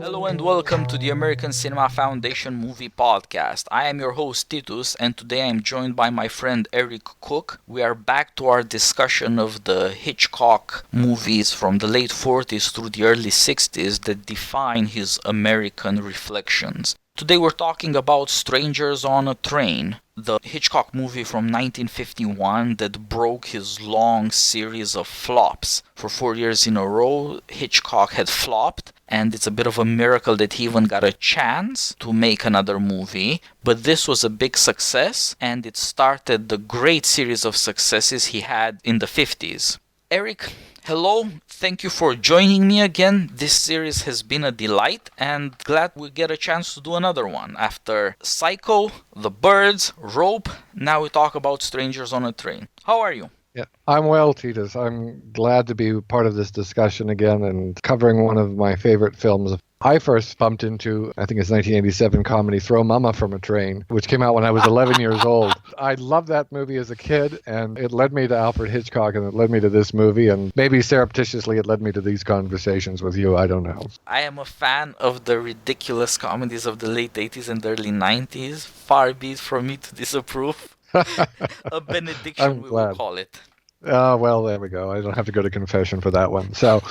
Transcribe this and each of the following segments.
Hello and welcome to the American Cinema Foundation Movie Podcast. I am your host Titus, and today I am joined by my friend Eric Cook. We are back to our discussion of the Hitchcock movies from the late 40s through the early 60s that define his American reflections. Today we're talking about Strangers on a Train, the Hitchcock movie from 1951 that broke his long series of flops. For 4 years in a row, Hitchcock had flopped, and it's a bit of a miracle that he even got a chance to make another movie. But this was a big success, and it started the great series of successes he had in the 50s. Eric, hello. Thank you for joining me again. This series has been a delight, and glad we get a chance to do another one. After Psycho, The Birds, Rope, now we talk about Strangers on a Train. How are you? Yeah, I'm well, Titus. I'm glad to be part of this discussion again and covering one of my favorite films. I first bumped into, I think it's 1987 comedy Throw Mama from a Train, which came out when I was 11 years old. I loved that movie as a kid, and it led me to Alfred Hitchcock, and it led me to this movie, and maybe surreptitiously it led me to these conversations with you. I don't know. I am a fan of the ridiculous comedies of the late 80s and early 90s. Far be it from me to disapprove. A benediction, we will call it. Well, there we go. I don't have to go to confession for that one. So...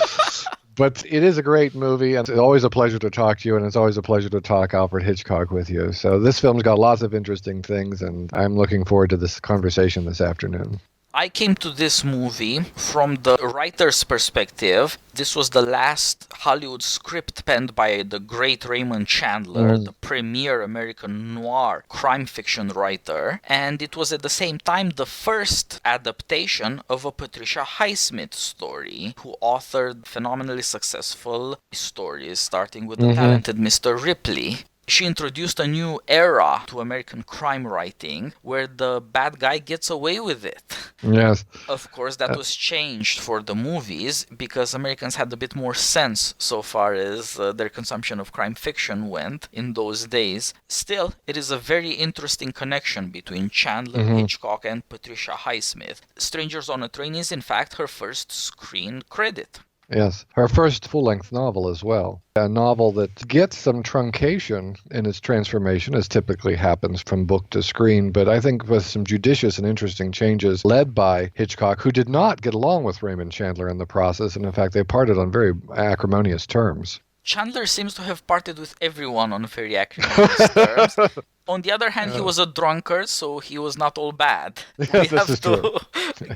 But it is a great movie, and it's always a pleasure to talk to you, and it's always a pleasure to talk Alfred Hitchcock with you. So this film's got lots of interesting things, and I'm looking forward to this conversation this afternoon. I came to this movie from the writer's perspective. This was the last Hollywood script penned by the great Raymond Chandler, the premier American noir crime fiction writer, and it was at the same time the first adaptation of a Patricia Highsmith story, who authored phenomenally successful stories, starting with The Talented Mr. Ripley. She introduced a new era to American crime writing where the bad guy gets away with it. Yes. Of course, that was changed for the movies because Americans had a bit more sense so far as their consumption of crime fiction went in those days. Still, it is a very interesting connection between Chandler, Hitchcock, and Patricia Highsmith. Strangers on a Train is, in fact, her first screen credit. Yes, her first full-length novel as well. A novel that gets some truncation in its transformation, as typically happens from book to screen, but I think with some judicious and interesting changes led by Hitchcock, who did not get along with Raymond Chandler in the process, and in fact they parted on very acrimonious terms. Chandler seems to have parted with everyone on very acrimonious terms. On the other hand, he was a drunkard, so he was not all bad. Yes, this is true.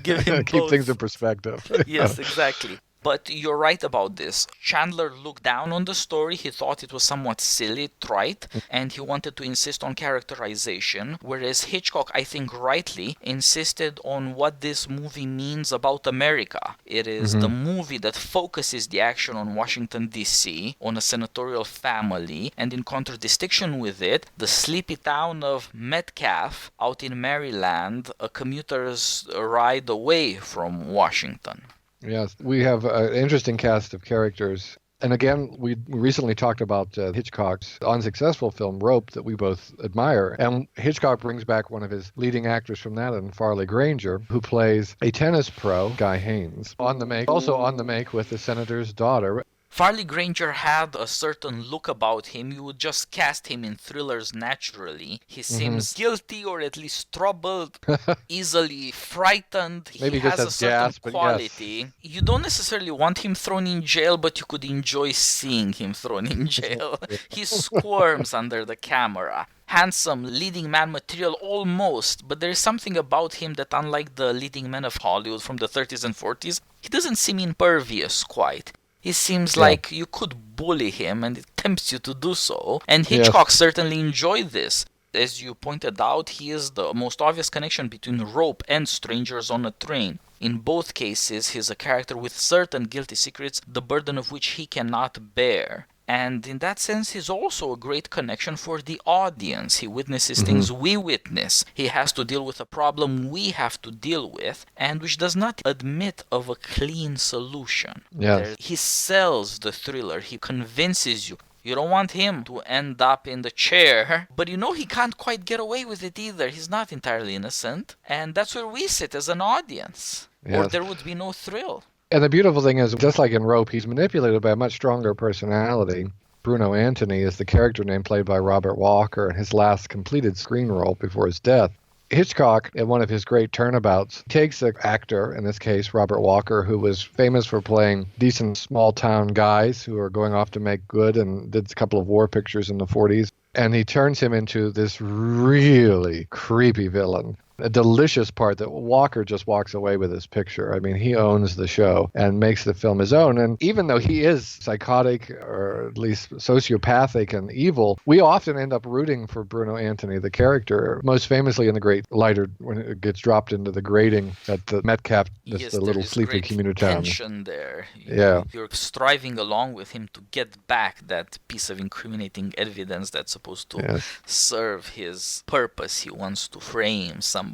Give him Keep both. things in perspective. Yes, exactly. But you're right about this. Chandler looked down on the story. He thought it was somewhat silly, trite, and he wanted to insist on characterization, whereas Hitchcock, I think rightly, insisted on what this movie means about America. It is the movie that focuses the action on Washington, D.C., on a senatorial family, and in contradistinction with it, the sleepy town of Metcalf out in Maryland, a commuter's ride away from Washington. Yes, we have an interesting cast of characters. And again, we recently talked about Hitchcock's unsuccessful film, Rope, that we both admire. And Hitchcock brings back one of his leading actors from that, and Farley Granger, who plays a tennis pro, Guy Haines, also on the make with the senator's daughter. Farley Granger had a certain look about him. You would just cast him in thrillers naturally. He seems guilty or at least troubled, easily frightened. Maybe he just has a certain gas, but quality. yes. You don't necessarily want him thrown in jail, but you could enjoy seeing him thrown in jail. He squirms under the camera. Handsome, leading man material almost, but there is something about him that, unlike the leading men of Hollywood from the 30s and 40s, he doesn't seem impervious quite. He seems like you could bully him, and it tempts you to do so. And Hitchcock certainly enjoyed this. As you pointed out, he is the most obvious connection between Rope and Strangers on a Train. In both cases, he is a character with certain guilty secrets, the burden of which he cannot bear. And in that sense, he's also a great connection for the audience. He witnesses things we witness. He has to deal with a problem we have to deal with, and which does not admit of a clean solution. Yes. He sells the thriller. He convinces you. You don't want him to end up in the chair, but you know he can't quite get away with it either. He's not entirely innocent, and that's where we sit as an audience, or there would be no thrill. And the beautiful thing is, just like in Rope, he's manipulated by a much stronger personality. Bruno Antony is the character name played by Robert Walker and his last completed screen role before his death. Hitchcock, in one of his great turnabouts, takes an actor, in this case Robert Walker, who was famous for playing decent small-town guys who are going off to make good and did a couple of war pictures in the 40s, and he turns him into this really creepy villain. A delicious part that Walker just walks away with this picture. I mean, he owns the show and makes the film his own. And even though he is psychotic or at least sociopathic and evil, we often end up rooting for Bruno Antony, the character, most famously in the great lighter when it gets dropped into the grating at the Metcalf, Yes, the little sleepy commuter town. Tension there. Yeah. You're striving along with him to get back that piece of incriminating evidence that's supposed to serve his purpose. He wants to frame somebody.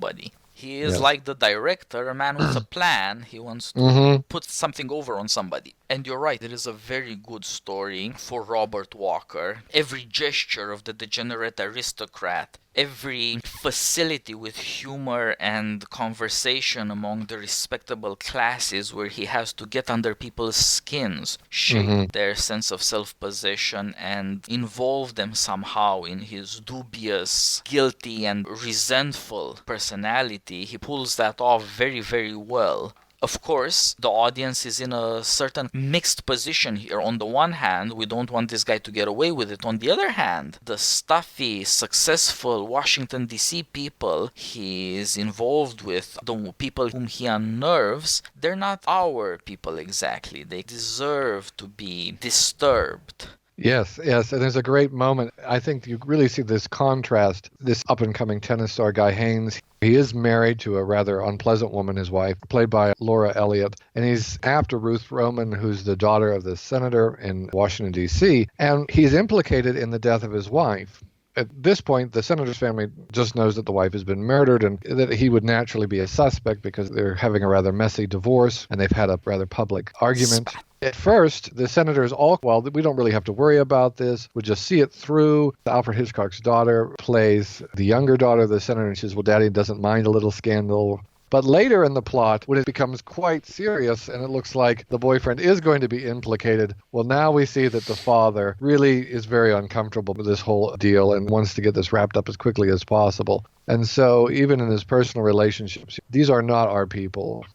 He is like the director, a man with a plan. He wants to put something over on somebody. And you're right, it is a very good story for Robert Walker. Every gesture of the degenerate aristocrat, every facility with humor and conversation among the respectable classes where he has to get under people's skins, shape their sense of self-possession and involve them somehow in his dubious, guilty and resentful personality. He pulls that off very, very well. Of course, the audience is in a certain mixed position here. On the one hand, we don't want this guy to get away with it. On the other hand, the stuffy, successful Washington, D.C. people he is involved with, the people whom he unnerves, they're not our people exactly. They deserve to be disturbed. Yes. And there's a great moment. I think you really see this contrast. This up-and-coming tennis star, Guy Haines, he is married to a rather unpleasant woman, his wife, played by Laura Elliott, and he's after Ruth Roman, who's the daughter of the senator in Washington, D.C., and he's implicated in the death of his wife. At this point, the senator's family just knows that the wife has been murdered and that he would naturally be a suspect because they're having a rather messy divorce and they've had a rather public argument. At first, the senators we don't really have to worry about this. We'll just see it through. Alfred Hitchcock's daughter plays the younger daughter of the senator, and she says, well, Daddy doesn't mind a little scandal. But later in the plot, when it becomes quite serious and it looks like the boyfriend is going to be implicated, well, now we see that the father really is very uncomfortable with this whole deal and wants to get this wrapped up as quickly as possible. And so even in his personal relationships, these are not our people.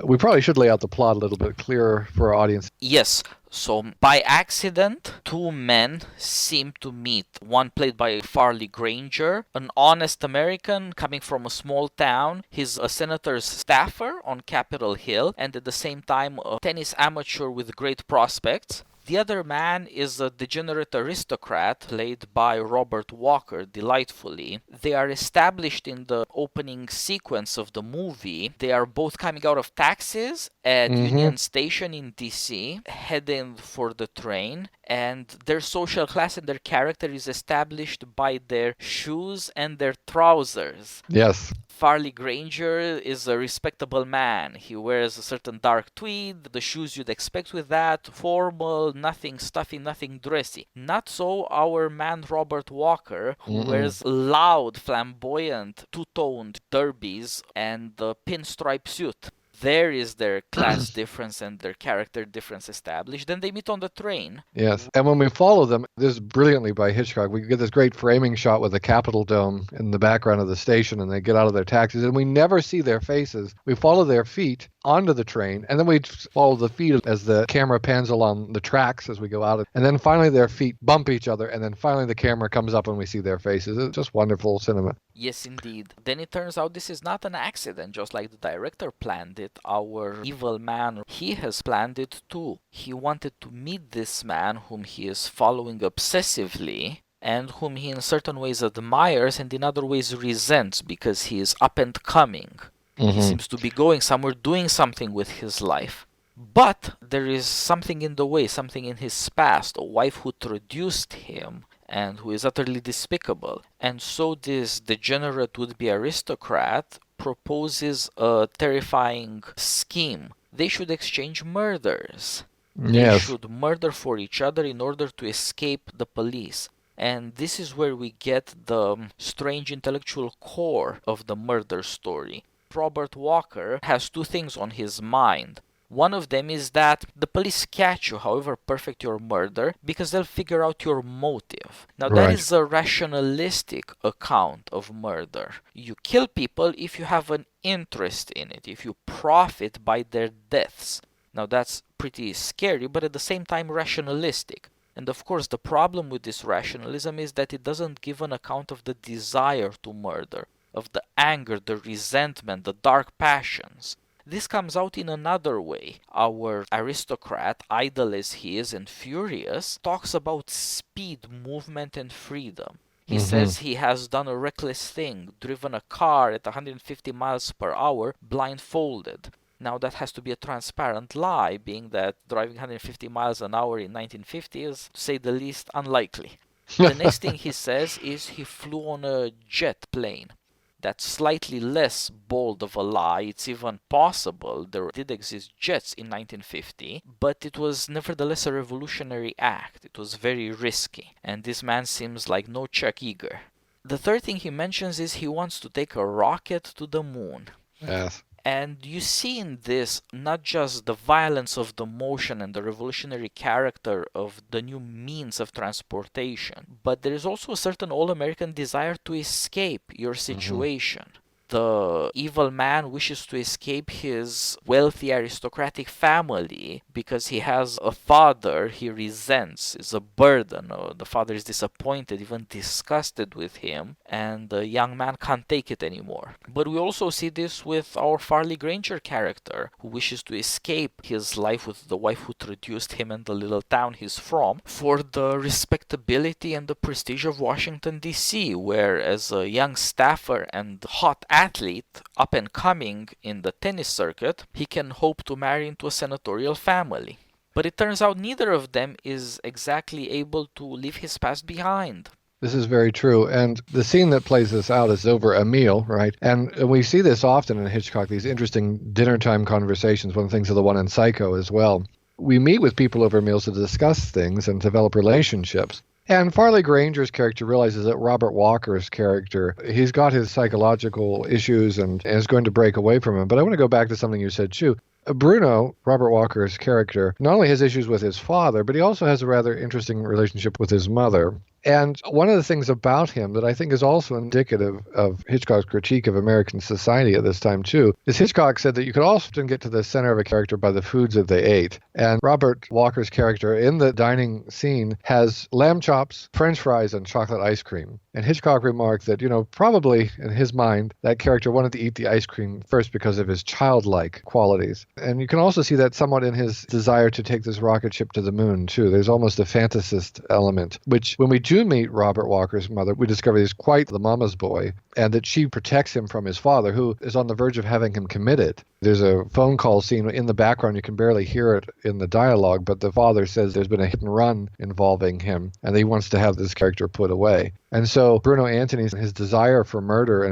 We probably should lay out the plot a little bit clearer for our audience. Yes. So, by accident, two men seem to meet. One played by Farley Granger, an honest American coming from a small town. He's a senator's staffer on Capitol Hill, and at the same time, a tennis amateur with great prospects. The other man is a degenerate aristocrat played by Robert Walker delightfully. They are established in the opening sequence of the movie. They are both coming out of taxis at Union Station in DC, heading for the train, and their social class and their character is established by their shoes and their trousers. Yes. Farley Granger is a respectable man. He wears a certain dark tweed, the shoes you'd expect with that, formal, nothing stuffy, nothing dressy. Not so our man Robert Walker, who wears loud, flamboyant, two-toned derbies and a pinstripe suit. There is their class difference and their character difference established. Then they meet on the train. Yes. And when we follow them, this is brilliantly by Hitchcock. We get this great framing shot with the Capitol Dome in the background of the station, and they get out of their taxis, and we never see their faces. We follow their feet onto the train, and then we follow the feet as the camera pans along the tracks as we go out. And then finally their feet bump each other, and then finally the camera comes up and we see their faces. It's just wonderful cinema. Yes, indeed. Then it turns out this is not an accident, just like the director planned it. Our evil man, he has planned it too. He wanted to meet this man whom he is following obsessively and whom he in certain ways admires and in other ways resents because he is up and coming. He seems to be going somewhere, doing something with his life. But there is something in the way, something in his past, a wife who traduced him and who is utterly despicable. And so this degenerate would-be aristocrat proposes a terrifying scheme. They should exchange murders. They should murder for each other in order to escape the police. And this is where we get the strange intellectual core of the murder story. Robert Walker has two things on his mind. One of them is that the police catch you, however perfect your murder, because they'll figure out your motive. Now, that Right. is a rationalistic account of murder. You kill people if you have an interest in it, if you profit by their deaths. Now, that's pretty scary, but at the same time rationalistic. And of course, the problem with this rationalism is that it doesn't give an account of the desire to murder, of the anger, the resentment, the dark passions. This comes out in another way. Our aristocrat, idle as he is and furious, talks about speed, movement, and freedom. He says he has done a reckless thing, driven a car at 150 miles per hour blindfolded. Now that has to be a transparent lie, being that driving 150 miles an hour in 1950 is, to say the least, unlikely. The next thing he says is he flew on a jet plane. That's slightly less bold of a lie. It's even possible there did exist jets in 1950, but it was nevertheless a revolutionary act. It was very risky, and this man seems like no Chuck Yeager. The third thing he mentions is he wants to take a rocket to the moon. Yes. And you see in this not just the violence of the motion and the revolutionary character of the new means of transportation, but there is also a certain all-American desire to escape your situation. The evil man wishes to escape his wealthy aristocratic family because he has a father he resents, is a burden. The father is disappointed, even disgusted with him, and the young man can't take it anymore. But we also see this with our Farley Granger character, who wishes to escape his life with the wife who traduced him and the little town he's from for the respectability and the prestige of Washington, D.C., where as a young staffer and hot athlete, up and coming in the tennis circuit, he can hope to marry into a senatorial family. But it turns out neither of them is exactly able to leave his past behind. This is very true. And the scene that plays this out is over a meal, right? And we see this often in Hitchcock, these interesting dinner time conversations. One of the things of the one in Psycho as well. We meet with people over meals to discuss things and develop relationships. And Farley Granger's character realizes that Robert Walker's character, he's got his psychological issues and is going to break away from him. But I want to go back to something you said, too. Bruno, Robert Walker's character, not only has issues with his father, but he also has a rather interesting relationship with his mother. And one of the things about him that I think is also indicative of Hitchcock's critique of American society at this time, too, is Hitchcock said that you could often get to the center of a character by the foods that they ate. And Robert Walker's character in the dining scene has lamb chops, French fries, and chocolate ice cream. And Hitchcock remarked that, probably in his mind, that character wanted to eat the ice cream first because of his childlike qualities. And you can also see that somewhat in his desire to take this rocket ship to the moon, too. There's almost a fantasist element, which when we do meet Robert Walker's mother, we discover he's quite the mama's boy, and that she protects him from his father, who is on the verge of having him committed. There's a phone call scene in the background. You can barely hear it in the dialogue, but the father says there's been a hit and run involving him, and he wants to have this character put away. And so Bruno Antony's his desire for murder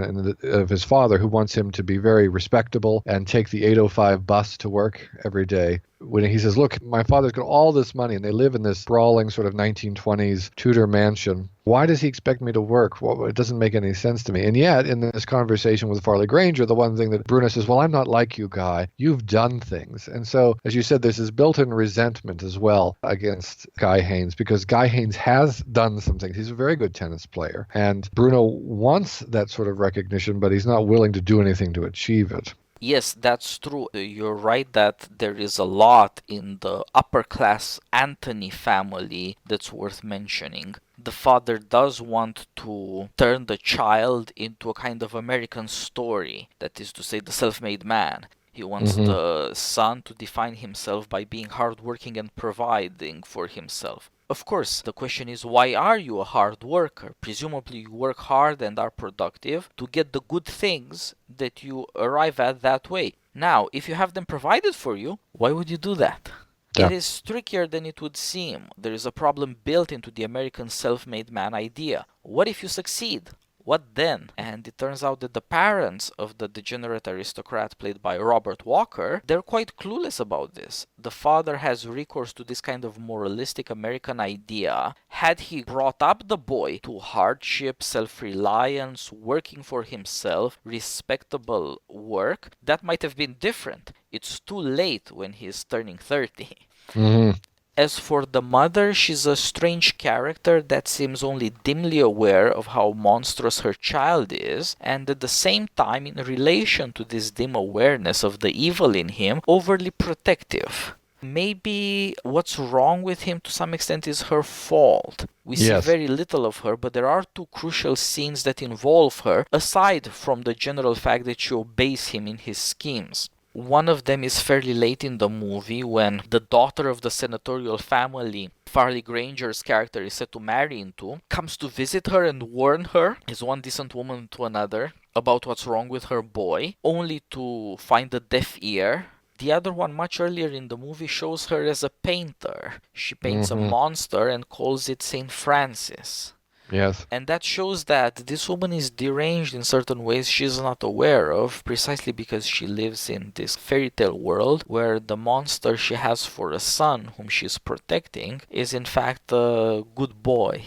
of his father, who wants him to be very respectable and take the 8:05 bus to work every day. When he says, look, my father's got all this money and they live in this sprawling sort of 1920s Tudor mansion. Why does he expect me to work? Well, it doesn't make any sense to me. And yet, in this conversation with Farley Granger, the one thing that Bruno says, well, I'm not like you, Guy. You've done things. And so, as you said, there's this built-in resentment as well against Guy Haynes, because Guy Haynes has done some things. He's a very good tennis player. And Bruno wants that sort of recognition, but he's not willing to do anything to achieve it. Yes, that's true. You're right that there is a lot in the upper class Anthony family that's worth mentioning. The father does want to turn the child into a kind of American story, that is to say, the self-made man. He wants the son to define himself by being hardworking and providing for himself. Of course, the question is, why are you a hard worker? Presumably you work hard and are productive to get the good things that you arrive at that way. Now, if you have them provided for you, why would you do that? Yeah. It is trickier than it would seem. There is a problem built into the American self-made man idea. What if you succeed? What then? And it turns out that the parents of the degenerate aristocrat played by Robert Walker, they're quite clueless about this. The father has recourse to this kind of moralistic American idea. Had he brought up the boy to hardship, self-reliance, working for himself, respectable work, that might have been different. it's too late when he's turning 30. Hmm. As for the mother, she's a strange character that seems only dimly aware of how monstrous her child is, and at the same time, in relation to this dim awareness of the evil in him, overly protective. Maybe what's wrong with him to some extent is her fault. We see Yes. very little of her, but there are two crucial scenes that involve her, aside from the general fact that she obeys him in his schemes. One of them is fairly late in the movie when the daughter of the senatorial family Farley Granger's character is set to marry into comes to visit her and warn her, as one decent woman to another, about what's wrong with her boy, only to find a deaf ear. The other one, much earlier in the movie, shows her as a painter. She paints a Hmm. monster and calls it Saint Francis. Yes. And that shows that this woman is deranged in certain ways she's not aware of, precisely because she lives in this fairy tale world where the monster she has for a son, whom she's protecting, is in fact a good boy.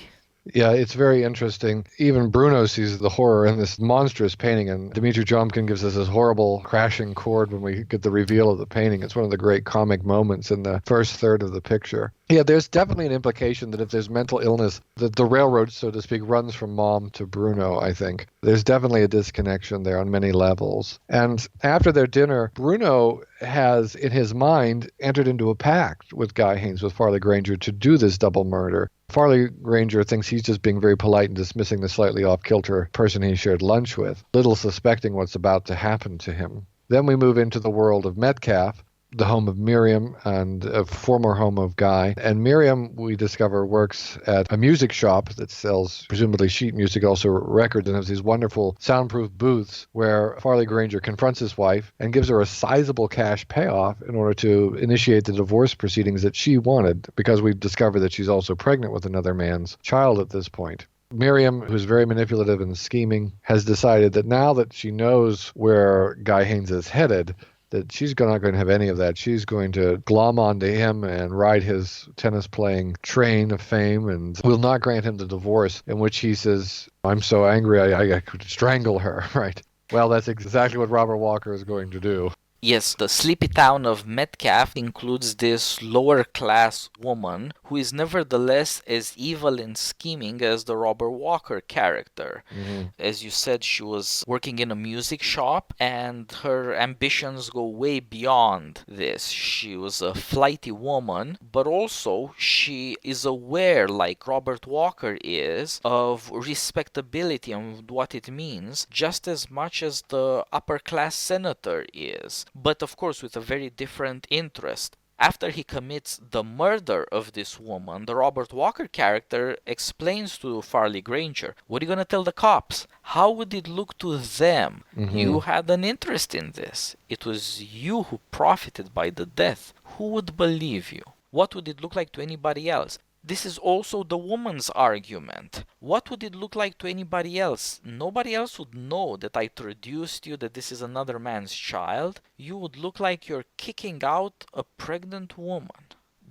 Yeah, it's very interesting. Even Bruno sees the horror in this monstrous painting, and Dmitry Jomkin gives us this horrible crashing chord when we get the reveal of the painting. It's one of the great comic moments in the first third of the picture. Yeah, there's definitely an implication that if there's mental illness, that the railroad, so to speak, runs from mom to Bruno, I think. There's definitely a disconnection there on many levels. And after their dinner, Bruno has, in his mind, entered into a pact with Guy Haines, with Farley Granger, to do this double murder. Farley Granger thinks he's just being very polite and dismissing the slightly off-kilter person he shared lunch with, little suspecting what's about to happen to him. Then we move into the world of Metcalf, the home of Miriam and a former home of Guy. And Miriam, we discover, works at a music shop that sells presumably sheet music, also records, and has these wonderful soundproof booths where Farley Granger confronts his wife and gives her a sizable cash payoff in order to initiate the divorce proceedings that she wanted, because we discover that she's also pregnant with another man's child at this point. Miriam, who's very manipulative and scheming, has decided that now that she knows where Guy Haines is headed, that she's not going to have any of that. She's going to glom onto him and ride his tennis-playing train of fame and will not grant him the divorce, in which he says, I'm so angry I could strangle her, right? Well, that's exactly what Robert Walker is going to do. Yes, the sleepy town of Metcalf includes this lower class woman who is nevertheless as evil and scheming as the Robert Walker character. Mm-hmm. As you said, she was working in a music shop and her ambitions go way beyond this. She was a flighty woman, but also she is aware, like Robert Walker is, of respectability and what it means, just as much as the upper class senator is. But of course with a very different interest. After he commits the murder of this woman, the Robert Walker character explains to Farley Granger, what are you going to tell the cops? How would it look to them? Mm-hmm. You had an interest in this. It was you who profited by the death. Who would believe you? What would it look like to anybody else? This is also the woman's argument. What would it look like to anybody else? Nobody else would know that I traduced you, that this is another man's child. You would look like you're kicking out a pregnant woman.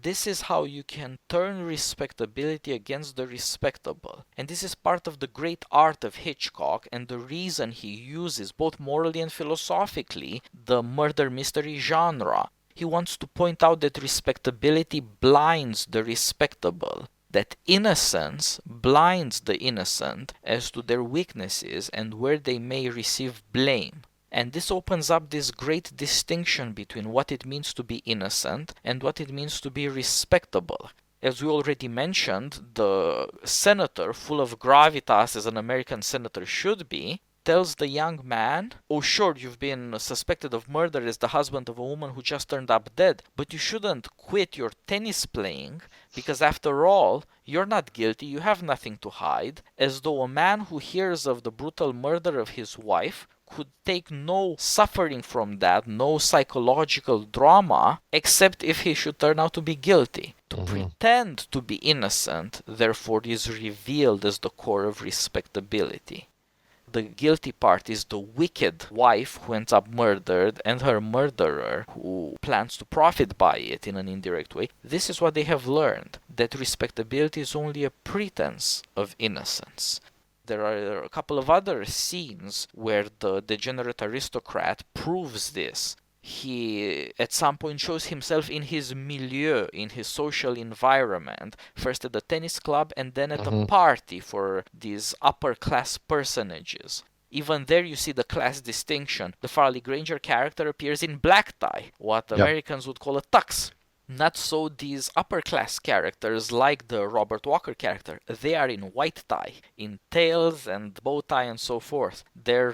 This is how you can turn respectability against the respectable. And this is part of the great art of Hitchcock and the reason he uses, both morally and philosophically, the murder mystery genre. He wants to point out that respectability blinds the respectable, that innocence blinds the innocent as to their weaknesses and where they may receive blame. And this opens up this great distinction between what it means to be innocent and what it means to be respectable. As we already mentioned, the senator, full of gravitas as an American senator should be, tells the young man, oh sure, you've been suspected of murder as the husband of a woman who just turned up dead, but you shouldn't quit your tennis playing, because after all, you're not guilty, you have nothing to hide, as though a man who hears of the brutal murder of his wife could take no suffering from that, no psychological drama, except if he should turn out to be guilty. To pretend to be innocent, therefore, is revealed as the core of respectability. The guilty part is the wicked wife who ends up murdered and her murderer who plans to profit by it in an indirect way. This is what they have learned, that respectability is only a pretense of innocence. There are a couple of other scenes where the degenerate aristocrat proves this. He at some point shows himself in his milieu, in his social environment, first at the tennis club and then at a party for these upper class personages. Even there you see the class distinction. The Farley Granger character appears in black tie, what Americans would call a tux. Not so these upper class characters like the Robert Walker character. They are in white tie, in tails and bow tie and so forth. They're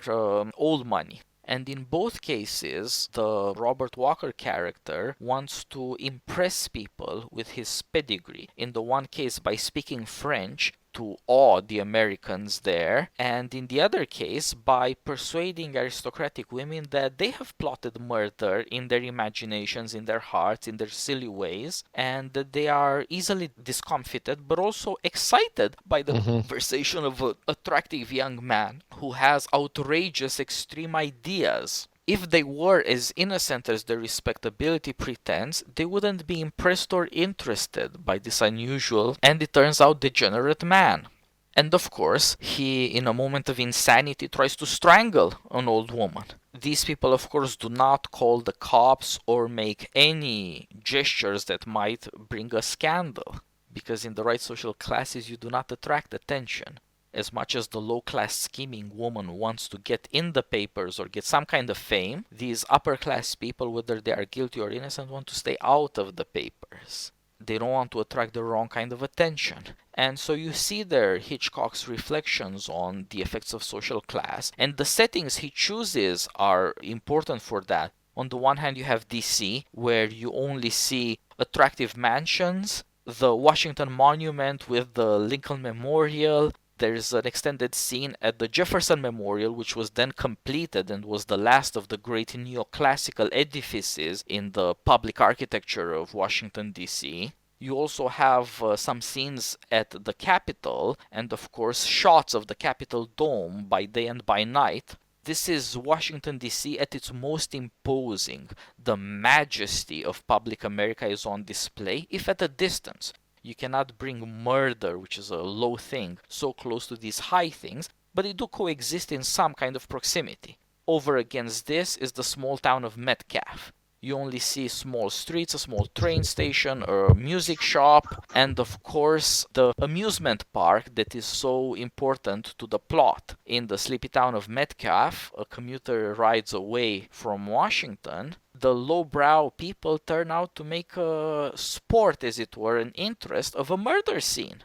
old money. And in both cases, the Robert Walker character wants to impress people with his pedigree. In the one case, by speaking French to awe the Americans there, and in the other case, by persuading aristocratic women that they have plotted murder in their imaginations, in their hearts, in their silly ways, and that they are easily discomfited, but also excited by the conversation of an attractive young man who has outrageous extreme ideas. If they were as innocent as their respectability pretends, they wouldn't be impressed or interested by this unusual and, it turns out, degenerate man. And of course, he, in a moment of insanity, tries to strangle an old woman. These people, of course, do not call the cops or make any gestures that might bring a scandal, because in the right social classes you do not attract attention. As much as the low-class scheming woman wants to get in the papers or get some kind of fame, these upper-class people, whether they are guilty or innocent, want to stay out of the papers. They don't want to attract the wrong kind of attention. And so you see there Hitchcock's reflections on the effects of social class, and the settings he chooses are important for that. On the one hand, you have DC, where you only see attractive mansions, the Washington Monument with the Lincoln Memorial. There's an extended scene at the Jefferson Memorial, which was then completed and was the last of the great neoclassical edifices in the public architecture of Washington, D.C. You also have some scenes at the Capitol, and of course shots of the Capitol Dome by day and by night. This is Washington, D.C. at its most imposing. The majesty of public America is on display, if at a distance. You cannot bring murder, which is a low thing, so close to these high things, but they do coexist in some kind of proximity. Over against this is the small town of Metcalf. You only see small streets, a small train station, a music shop, and of course the amusement park that is so important to the plot. In the sleepy town of Metcalf, a commuter rides away from Washington. The lowbrow people turn out to make a sport, as it were, an interest of a murder scene.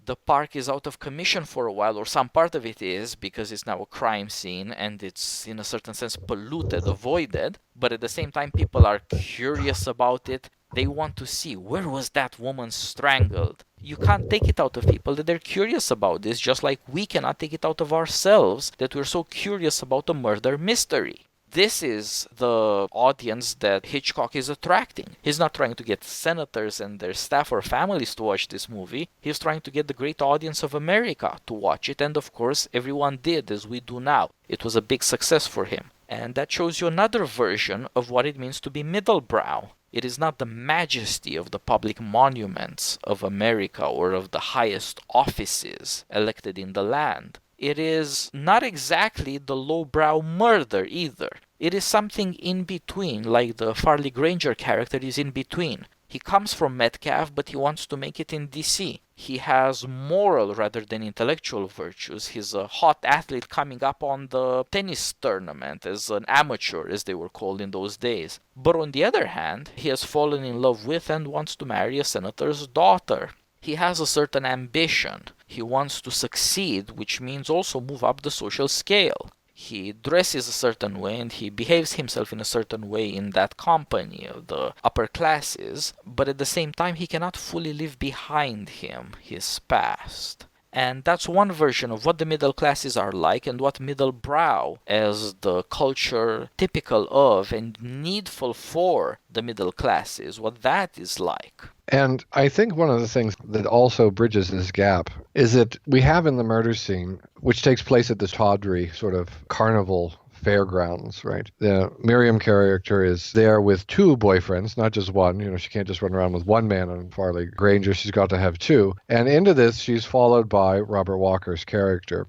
The park is out of commission for a while, or some part of it is, because it's now a crime scene and it's in a certain sense polluted, avoided, but at the same time people are curious about it. They want to see, where was that woman strangled? You can't take it out of people that they're curious about this, just like we cannot take it out of ourselves that we're so curious about a murder mystery. This is the audience that Hitchcock is attracting. He's not trying to get senators and their staff or families to watch this movie. He's trying to get the great audience of America to watch it, and of course everyone did, as we do now. It was a big success for him. And that shows you another version of what it means to be middlebrow. It is not the majesty of the public monuments of America or of the highest offices elected in the land. It is not exactly the lowbrow murder either. It is something in between, like the Farley Granger character is in between. He comes from Metcalf, but he wants to make it in DC. He has moral rather than intellectual virtues. He's a hot athlete coming up on the tennis tournament as an amateur, as they were called in those days. But on the other hand, he has fallen in love with and wants to marry a senator's daughter. He has a certain ambition. He wants to succeed, which means also move up the social scale. He dresses a certain way and he behaves himself in a certain way in that company of the upper classes, but at the same time he cannot fully leave behind him his past. And that's one version of what the middle classes are like and what middle brow as the culture typical of and needful for the middle classes, what that is like. And I think one of the things that also bridges this gap is that we have in the murder scene, which takes place at this tawdry sort of carnival fairgrounds, right? The Miriam character is there with two boyfriends, not just one. You know, she can't just run around with one man on Farley Granger. She's got to have two. And into this, she's followed by Robert Walker's character.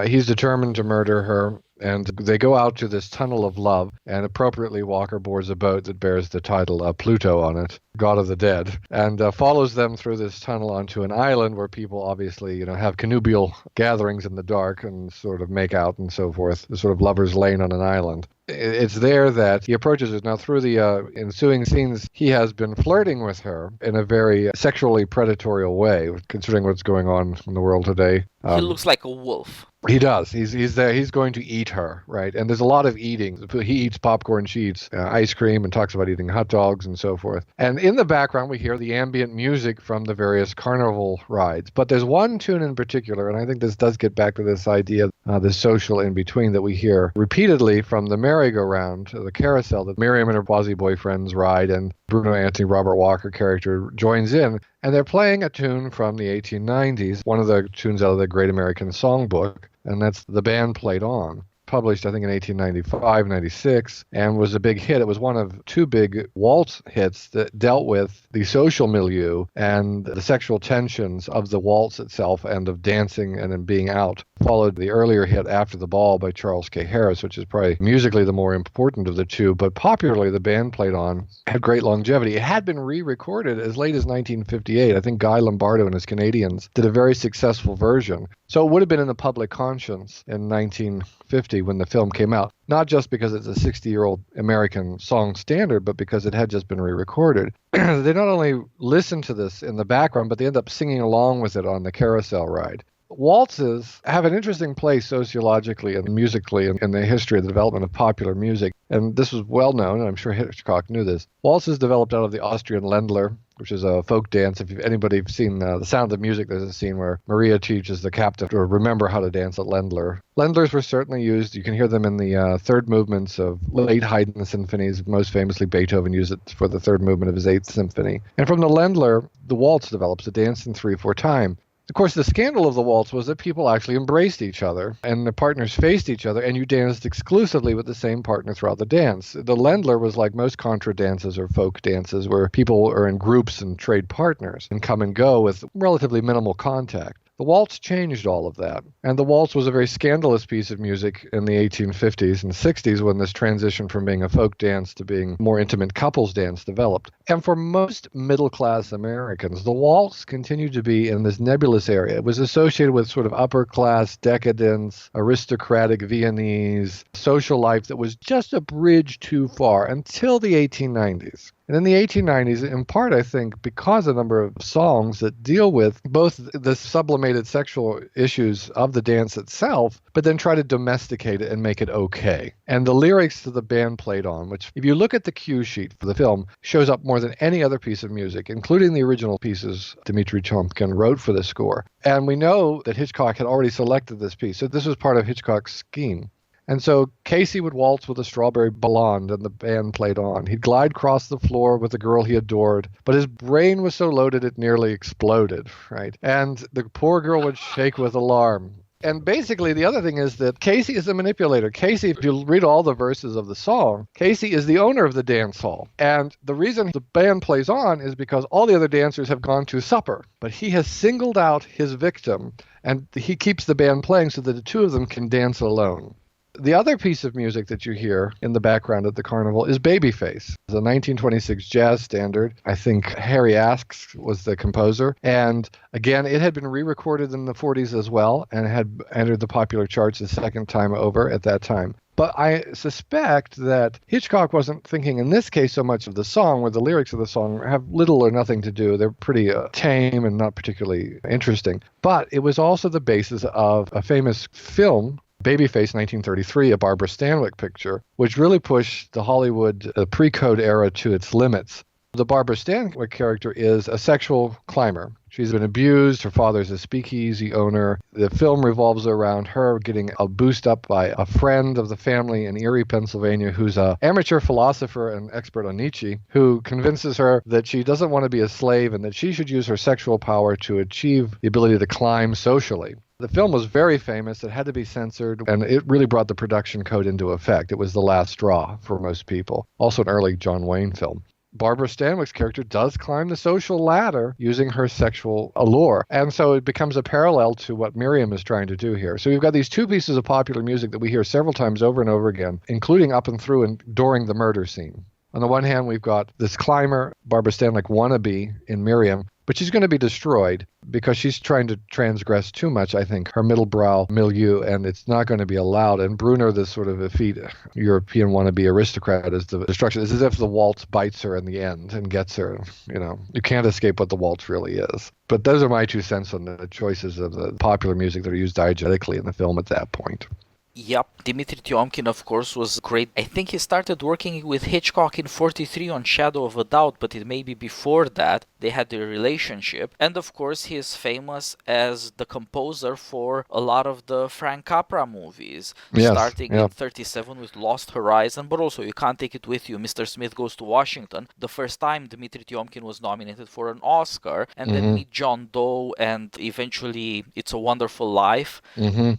He's determined to murder her, and they go out to this tunnel of love, and appropriately Walker boards a boat that bears the title Pluto on it, God of the Dead, and follows them through this tunnel onto an island where people obviously, have connubial gatherings in the dark and sort of make out and so forth, the sort of lover's lane on an island. It's there that he approaches her. Now, through the ensuing scenes, he has been flirting with her in a very sexually predatory way, considering what's going on in the world today. He looks like a wolf. He does. He's there. He's going to eat her, right? And there's a lot of eating. He eats popcorn, she eats ice cream, and talks about eating hot dogs and so forth. And in the background, we hear the ambient music from the various carnival rides. But there's one tune in particular, and I think this does get back to this idea, the social in-between that we hear repeatedly from the merry-go-round, the carousel that Miriam and her quasi-boyfriends ride, and Bruno Anthony, Robert Walker character joins in. And they're playing a tune from the 1890s, one of the tunes out of the Great American Songbook, and that's The Band Played On, published, I think, in 1895, 96, and was a big hit. It was one of two big waltz hits that dealt with the social milieu and the sexual tensions of the waltz itself and of dancing and in being out. Followed the earlier hit After the Ball by Charles K. Harris, which is probably musically the more important of the two, but popularly The Band Played On had great longevity. It had been re-recorded as late as 1958. I think Guy Lombardo and his Canadians did a very successful version. So it would have been in the public conscience in 1950 when the film came out, not just because it's a 60-year-old American song standard, but because it had just been re-recorded. They not only listen to this in the background, but they end up singing along with it on the carousel ride. Waltzes have an interesting place sociologically and musically in the history of the development of popular music. And this was well known, and I'm sure Hitchcock knew this. Waltzes developed out of the Austrian Ländler, which is a folk dance. If anybody's seen The Sound of Music, there's a scene where Maria teaches the captain to remember how to dance at Ländler. Ländlers were certainly used. You can hear them in the third movements of late Haydn symphonies. Most famously, Beethoven used it for the third movement of his Eighth Symphony. And from the Ländler, the waltz develops, a dance in 3/4 time. Of course, the scandal of the waltz was that people actually embraced each other and the partners faced each other, and you danced exclusively with the same partner throughout the dance. The Ländler was like most contra dances or folk dances where people are in groups and trade partners and come and go with relatively minimal contact. The waltz changed all of that, and the waltz was a very scandalous piece of music in the 1850s and 60s when this transition from being a folk dance to being more intimate couples dance developed. And for most middle-class Americans, the waltz continued to be in this nebulous area. It was associated with sort of upper-class decadence, aristocratic Viennese, social life that was just a bridge too far until the 1890s. And in the 1890s, in part, I think, because of a number of songs that deal with both the sublimated sexual issues of the dance itself, but then try to domesticate it and make it okay. And the lyrics to The Band Played On, which, if you look at the cue sheet for the film, shows up more than any other piece of music, including the original pieces Dmitri Chomkin wrote for the score. And we know that Hitchcock had already selected this piece, so this was part of Hitchcock's scheme. And so Casey would waltz with a strawberry blonde and the band played on. He'd glide across the floor with the girl he adored, but his brain was so loaded it nearly exploded, right? And the poor girl would shake with alarm. And basically, the other thing is that Casey is a manipulator. Casey, if you read all the verses of the song, Casey is the owner of the dance hall. And the reason the band plays on is because all the other dancers have gone to supper. But he has singled out his victim, and he keeps the band playing so that the two of them can dance alone. The other piece of music that you hear in the background at the carnival is Babyface. It's a 1926 jazz standard. I think Harry Asks was the composer. And again, it had been re-recorded in the 40s as well and had entered the popular charts a second time over at that time. But I suspect that Hitchcock wasn't thinking in this case so much of the song, where the lyrics of the song have little or nothing to do. They're pretty tame and not particularly interesting. But it was also the basis of a famous film, Babyface, 1933, a Barbara Stanwyck picture, which really pushed the Hollywood pre-code era to its limits. The Barbara Stanwyck character is a sexual climber. She's been abused. Her father's a speakeasy owner. The film revolves around her getting a boost up by a friend of the family in Erie, Pennsylvania, who's an amateur philosopher and expert on Nietzsche, who convinces her that she doesn't want to be a slave and that she should use her sexual power to achieve the ability to climb socially. The film was very famous. It had to be censored, and it really brought the production code into effect. It was the last straw for most people. Also an early John Wayne film. Barbara Stanwyck's character does climb the social ladder using her sexual allure. And so it becomes a parallel to what Miriam is trying to do here. So we've got these two pieces of popular music that we hear several times over and over again, including up and through and during the murder scene. On the one hand, we've got this climber, Barbara Stanwyck wannabe in Miriam, but she's going to be destroyed because she's trying to transgress too much, I think, her middle-brow milieu, and it's not going to be allowed. And Brunner, this sort of effete European wannabe aristocrat, is the destruction. It's as if the waltz bites her in the end and gets her. You can't escape what the waltz really is. But those are my 2 cents on the choices of the popular music that are used diegetically in the film at that point. Yep, Dimitri Tiomkin, of course, was great. I think he started working with Hitchcock in 43 on Shadow of a Doubt, but it may be before that they had their relationship. And of course, he is famous as the composer for a lot of the Frank Capra movies, starting in 37 with Lost Horizon, but also You Can't Take It With You, Mr. Smith Goes to Washington. The first time Dimitri Tiomkin was nominated for an Oscar, and then Meet John Doe, and eventually It's a Wonderful Life.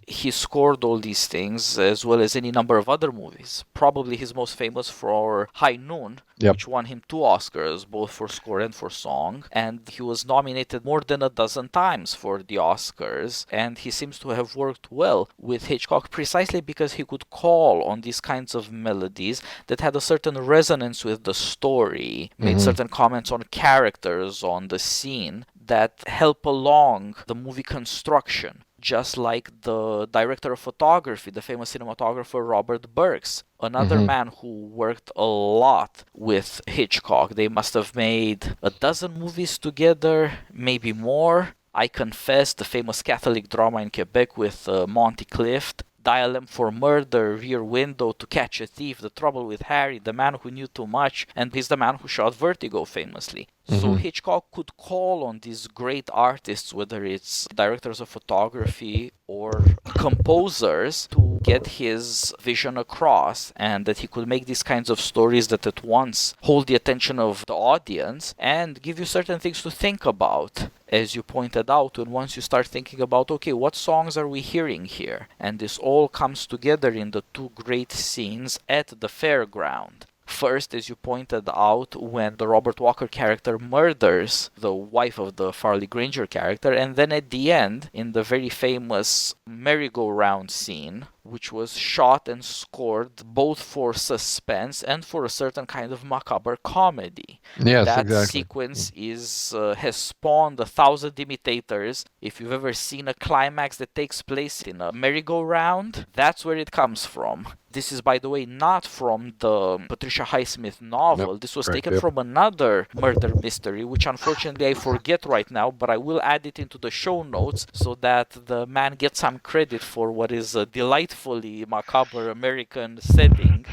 He scored all these things, as well as any number of other movies. Probably he's most famous for High Noon, which won him 2 Oscars, both for score and for song. And he was nominated more than a dozen times for the Oscars. And he seems to have worked well with Hitchcock precisely because he could call on these kinds of melodies that had a certain resonance with the story, made certain comments on characters, on the scene, that help along the movie construction. Just like the director of photography, the famous cinematographer Robert Burks, another man who worked a lot with Hitchcock. They must have made a dozen movies together, maybe more. I Confess, the famous Catholic drama in Quebec with Monty Clift. Dial M for Murder, Rear Window, To Catch a Thief, The Trouble with Harry, The Man Who Knew Too Much, and he's the man who shot Vertigo famously. So Hitchcock could call on these great artists, whether it's directors of photography or composers, to get his vision across, and that he could make these kinds of stories that at once hold the attention of the audience and give you certain things to think about. As you pointed out, and once you start thinking about, okay, what songs are we hearing here? And this all comes together in the 2 great scenes at the fairground. First, as you pointed out, when the Robert Walker character murders the wife of the Farley Granger character, and then at the end, in the very famous merry-go-round scene, which was shot and scored both for suspense and for a certain kind of macabre comedy. Yes, that exactly. sequence has spawned 1,000 imitators. If you've ever seen a climax that takes place in a merry-go-round, that's where it comes from. This is, by the way, not from the Patricia Highsmith novel. This was taken from another murder mystery, which unfortunately I forget right now, but I will add it into the show notes so that the man gets some credit for what is a delightfully macabre American setting.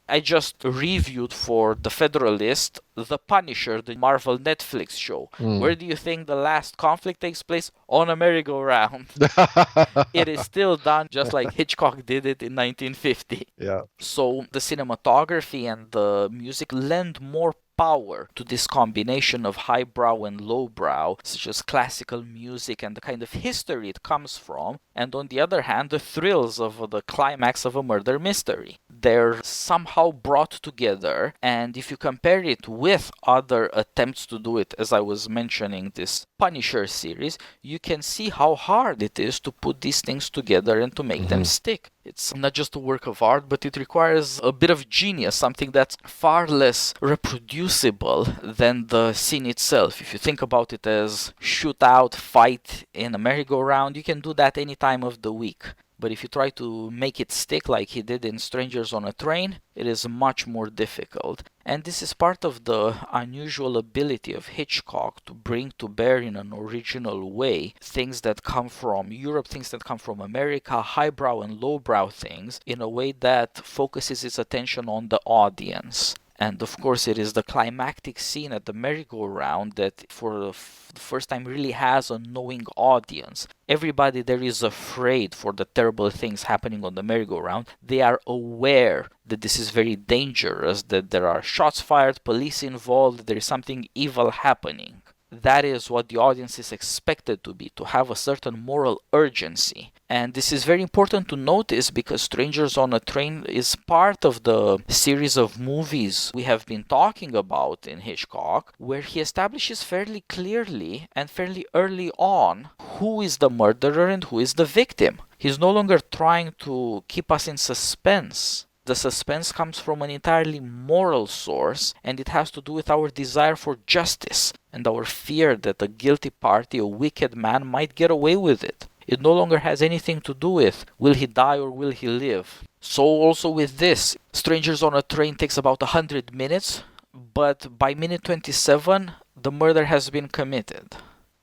I just reviewed for The Federalist The Punisher, the Marvel Netflix show. Where do you think the last conflict takes place? On a merry-go-round. It is still done just like Hitchcock did it in 1950. Yeah. So the cinematography and the music lend more power to this combination of highbrow and lowbrow, such as classical music and the kind of history it comes from, and on the other hand, the thrills of the climax of a murder mystery. They're somehow brought together, and if you compare it with other attempts to do it, as I was mentioning this Punisher series, you can see how hard it is to put these things together and to make them stick. It's not just a work of art, but it requires a bit of genius, something that's far less reproducible than the scene itself. If you think about it as shootout, fight in a merry-go-round, you can do that any time of the week. But if you try to make it stick like he did in Strangers on a Train, it is much more difficult. And this is part of the unusual ability of Hitchcock to bring to bear in an original way things that come from Europe, things that come from America, highbrow and lowbrow things, in a way that focuses its attention on the audience. And of course, it is the climactic scene at the merry-go-round that for the first time really has a knowing audience. Everybody there is afraid for the terrible things happening on the merry-go-round. They are aware that this is very dangerous, that there are shots fired, police involved, there is something evil happening. that is what the audience is expected to be, to have a certain moral urgency. And this is very important to notice because Strangers on a Train is part of the series of movies we have been talking about in Hitchcock, where he establishes fairly clearly and fairly early on who is the murderer and who is the victim. He's no longer trying to keep us in suspense. The suspense comes from an entirely moral source, and it has to do with our desire for justice and our fear that a guilty party, a wicked man, might get away with it. It no longer has anything to do with will he die or will he live. So also with this, Strangers on a Train takes about 100 minutes, but by minute 27, the murder has been committed.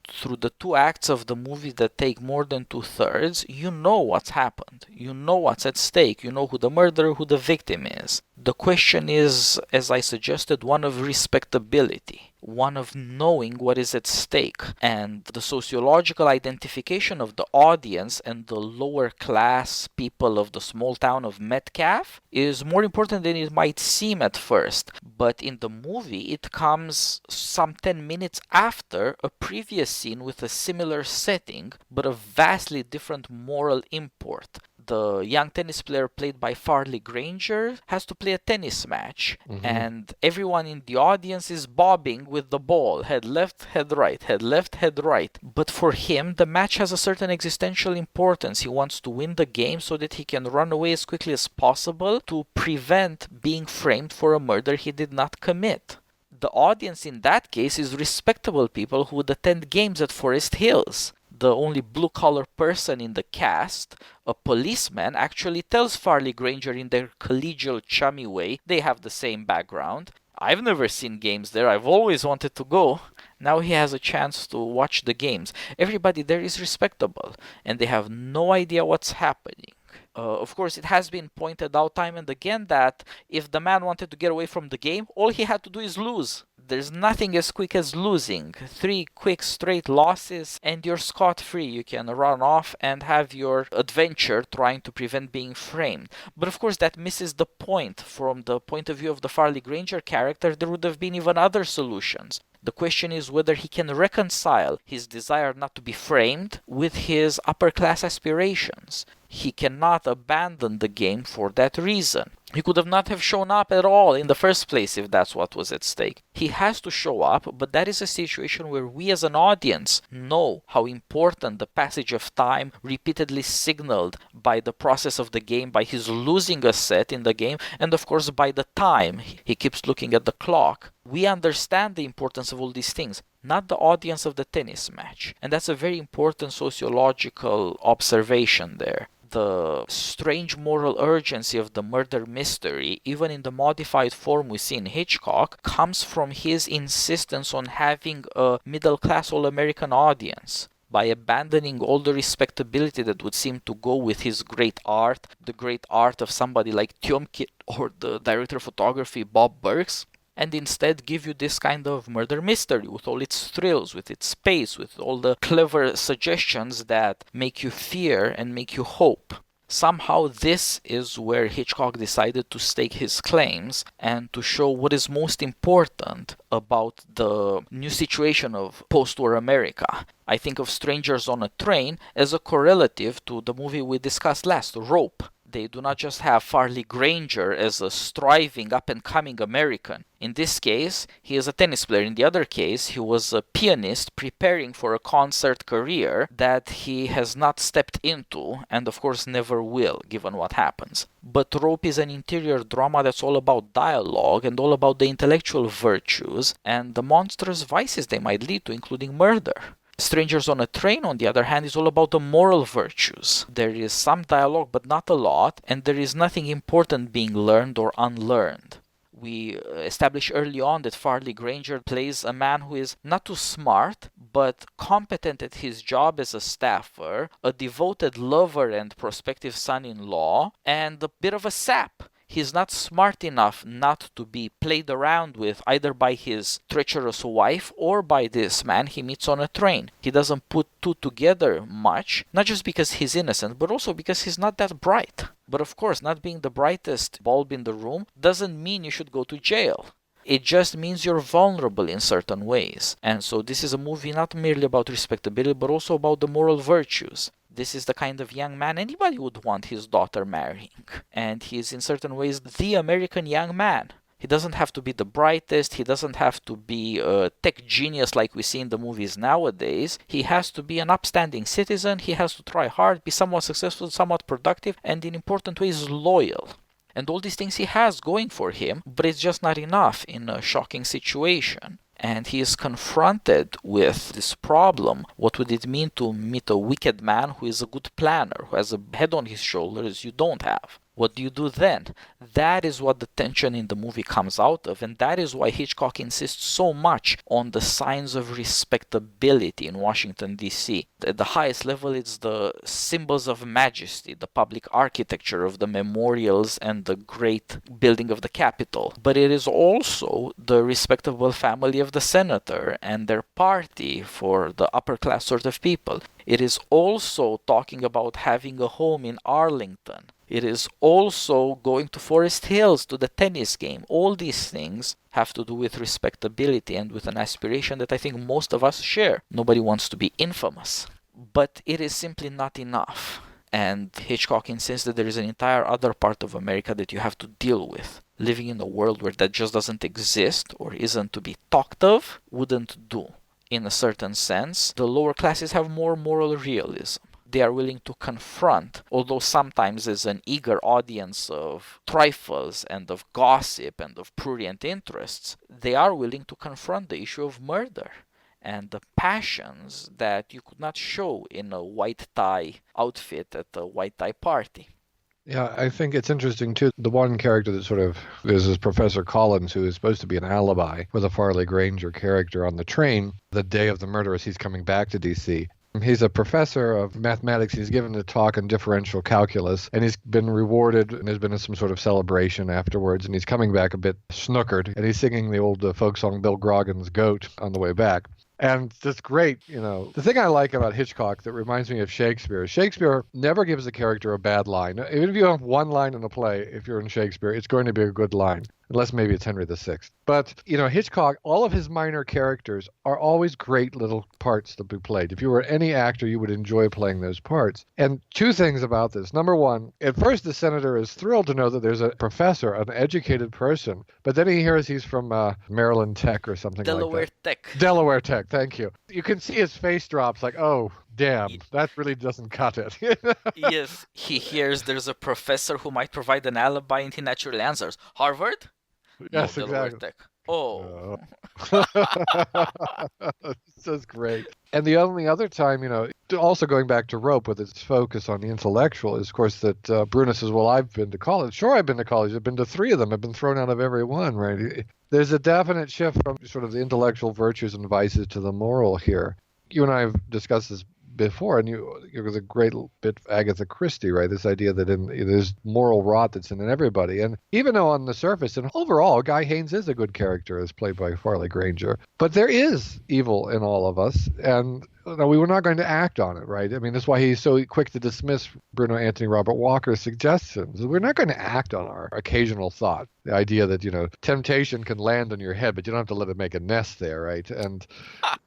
Through the 2 acts of the movie that take more than 2/3, you know what's happened. You know what's at stake. You know who the murderer, who the victim is. The question is, as I suggested, one of respectability, one of knowing what is at stake. And the sociological identification of the audience and the lower class people of the small town of Metcalf is more important than it might seem at first. But in the movie, it comes some 10 minutes after a previous scene with a similar setting, but a vastly different moral import. The young tennis player played by Farley Granger has to play a tennis match, and everyone in the audience is bobbing with the ball, head left, head right, head left, head right. But for him, the match has a certain existential importance. He wants to win the game so that he can run away as quickly as possible to prevent being framed for a murder he did not commit. The audience in that case is respectable people who would attend games at Forest Hills. The only blue-collar person in the cast, a policeman, actually tells Farley Granger in their collegial, chummy way, they have the same background. I've never seen games there, I've always wanted to go. Now he has a chance to watch the games. Everybody there is respectable, and they have no idea what's happening. Of course, it has been pointed out time and again that if the man wanted to get away from the game, all he had to do is lose. There's nothing as quick as losing. 3 quick straight losses and you're scot-free. You can run off and have your adventure trying to prevent being framed. But of course that misses the point. From the point of view of the Farley Granger character, there would have been even other solutions. The question is whether he can reconcile his desire not to be framed with his upper-class aspirations. He cannot abandon the game for that reason. He could have not have shown up at all in the first place if that's what was at stake. He has to show up, but that is a situation where we as an audience know how important the passage of time repeatedly signaled by the process of the game, by his losing a set in the game, and of course by the time he keeps looking at the clock. We understand the importance of all these things, not the audience of the tennis match. And that's a very important sociological observation there. The strange moral urgency of the murder mystery, even in the modified form we see in Hitchcock, comes from his insistence on having a middle-class all-American audience. By abandoning all the respectability that would seem to go with his great art, the great art of somebody like Tiomkin or the director of photography Bob Burks, and instead give you this kind of murder mystery with all its thrills, with its pace, with all the clever suggestions that make you fear and make you hope. Somehow this is where Hitchcock decided to stake his claims and to show what is most important about the new situation of post-war America. I think of Strangers on a Train as a correlative to the movie we discussed last, Rope. They do not just have Farley Granger as a striving, up-and-coming American. In this case, he is a tennis player. In the other case, he was a pianist preparing for a concert career that he has not stepped into, and of course never will, given what happens. But Rope is an interior drama that's all about dialogue and all about the intellectual virtues and the monstrous vices they might lead to, including murder. Strangers on a Train, on the other hand, is all about the moral virtues. There is some dialogue, but not a lot, and there is nothing important being learned or unlearned. We establish early on that Farley Granger plays a man who is not too smart, but competent at his job as a staffer, a devoted lover and prospective son-in-law, and a bit of a sap. He's not smart enough not to be played around with either by his treacherous wife or by this man he meets on a train. He doesn't put two together much, not just because he's innocent, but also because he's not that bright. But of course, not being the brightest bulb in the room doesn't mean you should go to jail. It just means you're vulnerable in certain ways. And so this is a movie not merely about respectability, but also about the moral virtues. This is the kind of young man anybody would want his daughter marrying. And he's in certain ways the American young man. He doesn't have to be the brightest, he doesn't have to be a tech genius like we see in the movies nowadays. He has to be an upstanding citizen, he has to try hard, be somewhat successful, somewhat productive, and in important ways loyal. And all these things he has going for him, but it's just not enough in a shocking situation. And he is confronted with this problem. What would it mean to meet a wicked man who is a good planner, who has a head on his shoulders you don't have? What do you do then? That is what the tension in the movie comes out of, and that is why Hitchcock insists so much on the signs of respectability in Washington, D.C. At the highest level, it's the symbols of majesty, the public architecture of the memorials and the great building of the Capitol. But it is also the respectable family of the senator and their party for the upper class sort of people. It is also talking about having a home in Arlington. It is also going to Forest Hills to the tennis game. All these things have to do with respectability and with an aspiration that I think most of us share. Nobody wants to be infamous. But it is simply not enough. And Hitchcock insists that there is an entire other part of America that you have to deal with. Living in a world where that just doesn't exist or isn't to be talked of wouldn't do. In a certain sense, the lower classes have more moral realism. They are willing to confront, although sometimes as an eager audience of trifles and of gossip and of prurient interests, they are willing to confront the issue of murder and the passions that you could not show in a white tie outfit at a white tie party. Yeah, I think it's interesting too. The one character that sort of is this Professor Collins, who is supposed to be an alibi for the Farley Granger character on the train the day of the murder as he's coming back to D.C. He's a professor of mathematics. He's given a talk on differential calculus, and he's been rewarded, and there's been some sort of celebration afterwards, and he's coming back a bit snookered, and he's singing the old folk song Bill Groggin's Goat on the way back. And it's great, the thing I like about Hitchcock that reminds me of Shakespeare is Shakespeare never gives a character a bad line. Even if you have one line in a play, if you're in Shakespeare, it's going to be a good line. Unless maybe it's Henry VI. But, Hitchcock, all of his minor characters are always great little parts to be played. If you were any actor, you would enjoy playing those parts. And two things about this. Number one, at first the senator is thrilled to know that there's a professor, an educated person. But then he hears he's from Maryland Tech or something Delaware like that. Tech. Delaware Tech, thank you. You can see his face drops like, oh, damn, that really doesn't cut it. Yes, he hears there's a professor who might provide an alibi and he naturally answers, Harvard? Yes, No, Delaware exactly. Tech. Oh. This is great. And the only other time, also going back to Rope with its focus on the intellectual is, of course, that Bruno says, well, I've been to college. Sure, I've been to college. I've been to 3 of them. I've been thrown out of every one, right? There's a definite shift from sort of the intellectual virtues and vices to the moral here. You and I have discussed this before, and it was a great bit of Agatha Christie, right? This idea that there's moral rot that's in everybody. And even though on the surface and overall, Guy Haines is a good character as played by Farley Granger, but there is evil in all of us, and we were not going to act on it, right? I mean, that's why he's so quick to dismiss Bruno Anthony Robert Walker's suggestions. We're not going to act on our occasional thought. The idea that, temptation can land on your head, but you don't have to let it make a nest there, right? And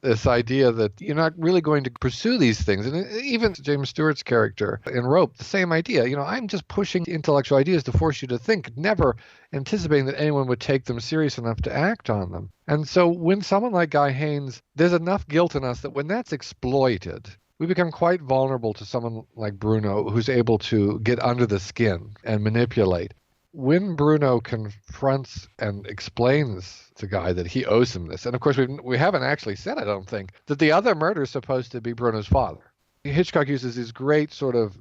this idea that you're not really going to pursue these things. And even James Stewart's character in Rope, the same idea. I'm just pushing intellectual ideas to force you to think, never anticipating that anyone would take them serious enough to act on them. And so when someone like Guy Haines, there's enough guilt in us that when that's exploited, we become quite vulnerable to someone like Bruno who's able to get under the skin and manipulate. When Bruno confronts and explains to Guy that he owes him this, and of course we haven't actually said, I don't think, that the other murder is supposed to be Bruno's father. Hitchcock uses these great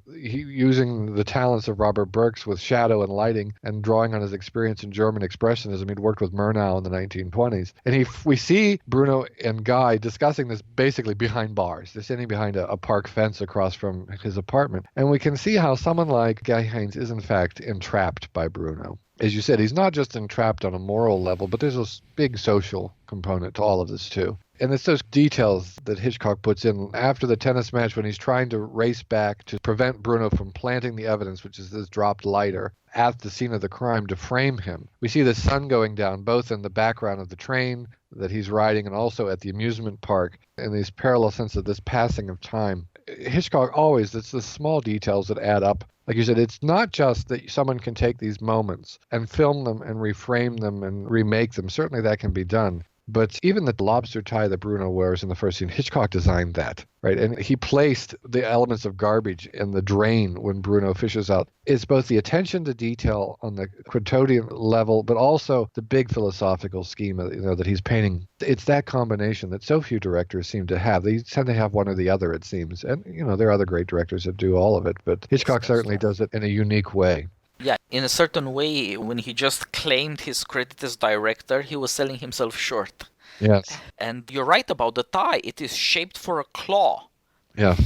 using the talents of Robert Burks with shadow and lighting and drawing on his experience in German expressionism. He'd worked with Murnau in the 1920s. And we see Bruno and Guy discussing this basically behind bars. They're sitting behind a park fence across from his apartment. And we can see how someone like Guy Haines is in fact entrapped by Bruno. As you said, he's not just entrapped on a moral level, but there's a big social component to all of this too. And it's those details that Hitchcock puts in after the tennis match when he's trying to race back to prevent Bruno from planting the evidence, which is this dropped lighter. at the scene of the crime to frame him. We see the sun going down both in the background of the train that he's riding and also at the amusement park, in these parallel sense of this passing of time. Hitchcock always, it's the small details that add up. Like you said, it's not just that someone can take these moments and film them and reframe them and remake them. Certainly that can be done. But even the lobster tie that Bruno wears in the first scene, Hitchcock designed that, right? And he placed the elements of garbage in the drain when Bruno fishes out. It's both the attention to detail on the quotidian level, but also the big philosophical scheme, that he's painting. It's that combination that so few directors seem to have. They tend to have one or the other, it seems. And, there are other great directors that do all of it, but Hitchcock certainly does it in a unique way. Yeah, in a certain way, when he just claimed his credit as director, he was selling himself short. Yes. And you're right about the tie. It is shaped for a claw. Yeah.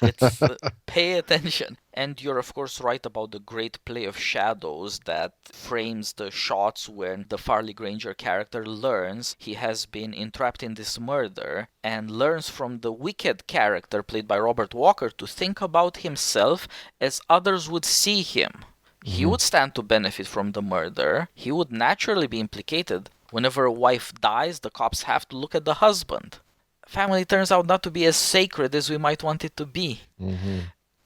It's pay attention. And you're of course right about the great play of shadows that frames the shots when the Farley Granger character learns he has been entrapped in this murder and learns from the wicked character played by Robert Walker to think about himself as others would see him. He would stand to benefit from the murder. He would naturally be implicated. Whenever a wife dies, the cops have to look at the husband. Family turns out not to be as sacred as we might want it to be.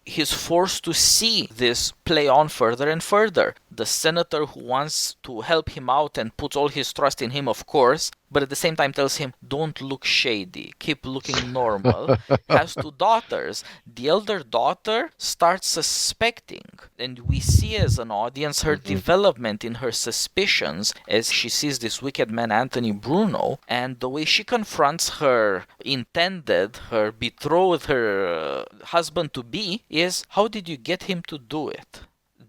He's forced to see this play on further and further. The senator who wants to help him out and puts all his trust in him, of course, but at the same time tells him, don't look shady, keep looking normal, has two daughters. The elder daughter starts suspecting, and we see as an audience her development in her suspicions as she sees this wicked man, Anthony Bruno, and the way she confronts her betrothed, her husband-to-be, is, how did you get him to do it?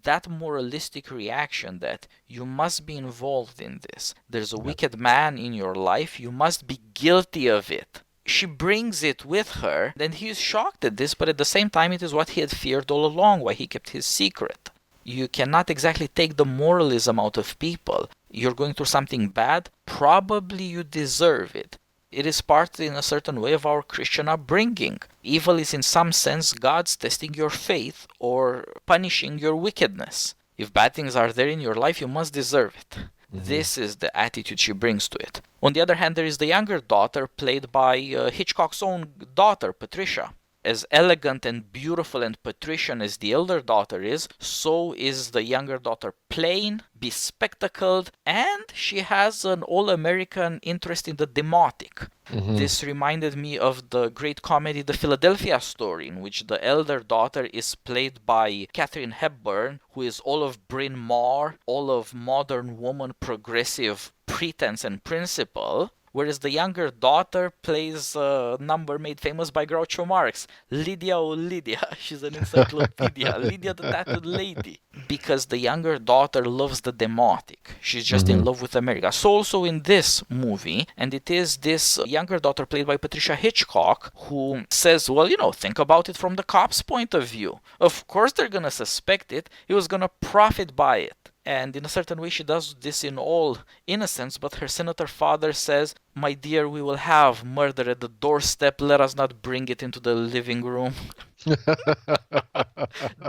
That moralistic reaction that you must be involved in this. There's a wicked man in your life, you must be guilty of it. She brings it with her, and he is shocked at this, but at the same time it is what he had feared all along, why he kept his secret. You cannot exactly take the moralism out of people. You're going through something bad, probably you deserve it. It is part, in a certain way, of our Christian upbringing. Evil is in some sense God's testing your faith or punishing your wickedness. If bad things are there in your life, you must deserve it. This is the attitude she brings to it. On the other hand, there is the younger daughter, played by Hitchcock's own daughter, Patricia. As elegant and beautiful and patrician as the elder daughter is, so is the younger daughter plain, bespectacled, and she has an all-American interest in the demotic. This reminded me of the great comedy The Philadelphia Story, in which the elder daughter is played by Katharine Hepburn, who is all of Bryn Mawr, all of modern woman progressive pretense and principle. Whereas the younger daughter plays a number made famous by Groucho Marx, Lydia, oh Lydia. She's an encyclopedia, Lydia the tattooed lady. Because the younger daughter loves the demotic. She's just in love with America. So also in this movie, and it is this younger daughter played by Patricia Hitchcock who says, well, think about it from the cop's point of view. Of course they're going to suspect it. He was going to profit by it. And in a certain way, she does this in all innocence, but her senator father says, my dear, we will have murder at the doorstep. Let us not bring it into the living room.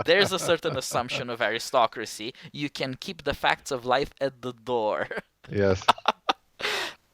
There's a certain assumption of aristocracy. You can keep the facts of life at the door. Yes.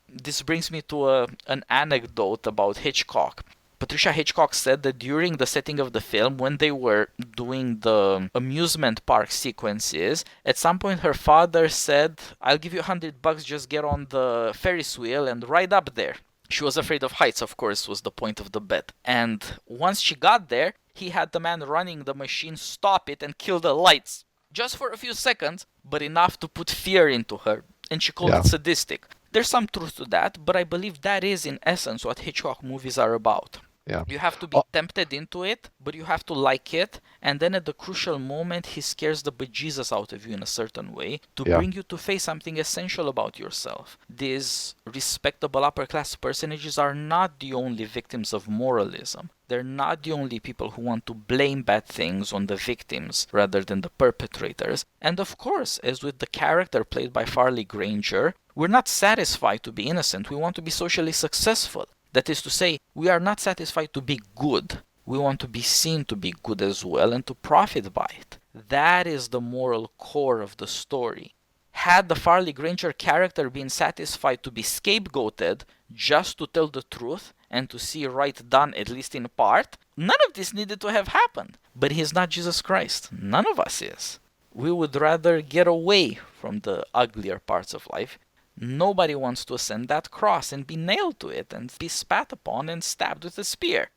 This brings me to an anecdote about Hitchcock. Patricia Hitchcock said that during the setting of the film, when they were doing the amusement park sequences, at some point her father said, I'll give you $100, just get on the Ferris wheel and ride up there. She was afraid of heights, of course, was the point of the bet. And once she got there, he had the man running the machine stop it and kill the lights. Just for a few seconds, but enough to put fear into her. And she called it sadistic. There's some truth to that, but I believe that is in essence what Hitchcock movies are about. Yeah. You have to be tempted into it, but you have to like it, and then at the crucial moment he scares the bejesus out of you in a certain way to bring you to face something essential about yourself. These respectable upper-class personages are not the only victims of moralism. They're not the only people who want to blame bad things on the victims rather than the perpetrators. And of course, as with the character played by Farley Granger, we're not satisfied to be innocent. We want to be socially successful. That is to say, we are not satisfied to be good. We want to be seen to be good as well and to profit by it. That is the moral core of the story. Had the Farley Granger character been satisfied to be scapegoated just to tell the truth and to see right done, at least in part, none of this needed to have happened. But he's not Jesus Christ. None of us is. We would rather get away from the uglier parts of life. Nobody wants to ascend that cross and be nailed to it and be spat upon and stabbed with a spear.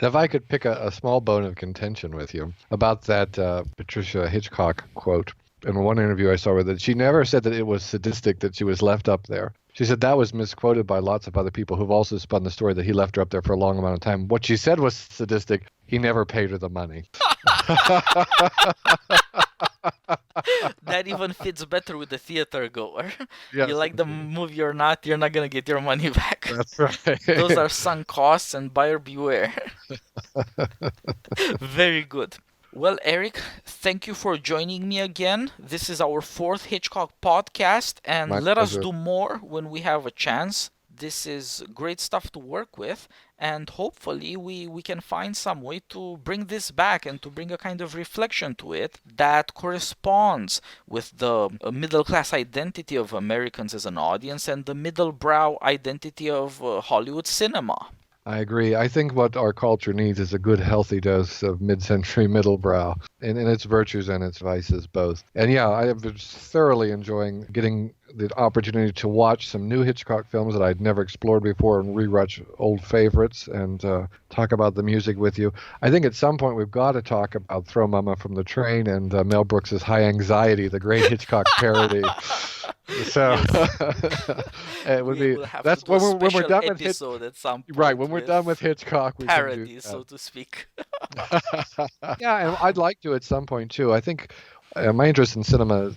If I could pick a small bone of contention with you about that Patricia Hitchcock quote, in one interview I saw with it, she never said that it was sadistic that she was left up there. She said that was misquoted by lots of other people who've also spun the story that he left her up there for a long amount of time. What she said was sadistic. He never paid her the money. That even fits better with the theater goer. Yes. You like the movie or not, you're not going to get your money back. That's right. Those are sunk costs, and buyer beware. Very good. Well, Eric, thank you for joining me again. This is our 4th Hitchcock podcast, and My let us pleasure. do more when we have a chance. This is great stuff to work with, and hopefully we can find some way to bring this back and to bring a kind of reflection to it that corresponds with the middle-class identity of Americans as an audience and the middle-brow identity of Hollywood cinema. I agree. I think what our culture needs is a good, healthy dose of mid-century middlebrow in its virtues and its vices both. And yeah, I have been thoroughly enjoying getting the opportunity to watch some new Hitchcock films that I'd never explored before and rewatch old favorites and talk about the music with you. I think at some point we've got to talk about Throw Mama from the Train and Mel Brooks's High Anxiety, the great Hitchcock parody. So it would be that's when we're done with episode at some point, right when we're done with Hitchcock we parodies, can do so to speak. Yeah, and I'd like to at some point too. I think my interest in cinema,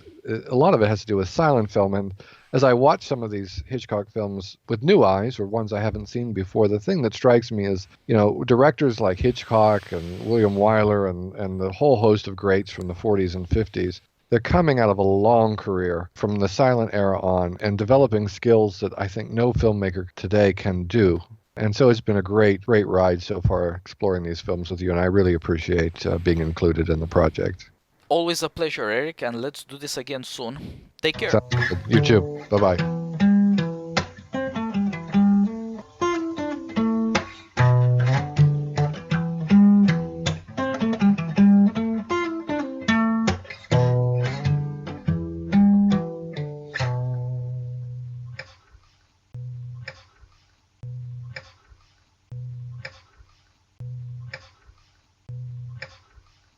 a lot of it has to do with silent film, and as I watch some of these Hitchcock films with new eyes or ones I haven't seen before, the thing that strikes me is, directors like Hitchcock and William Wyler and the whole host of greats from the 40s and 50s. They're coming out of a long career from the silent era on and developing skills that I think no filmmaker today can do. And so it's been a great, great ride so far exploring these films with you, and I really appreciate being included in the project. Always a pleasure, Eric, and let's do this again soon. Take care. Sounds good. You too. Bye-bye.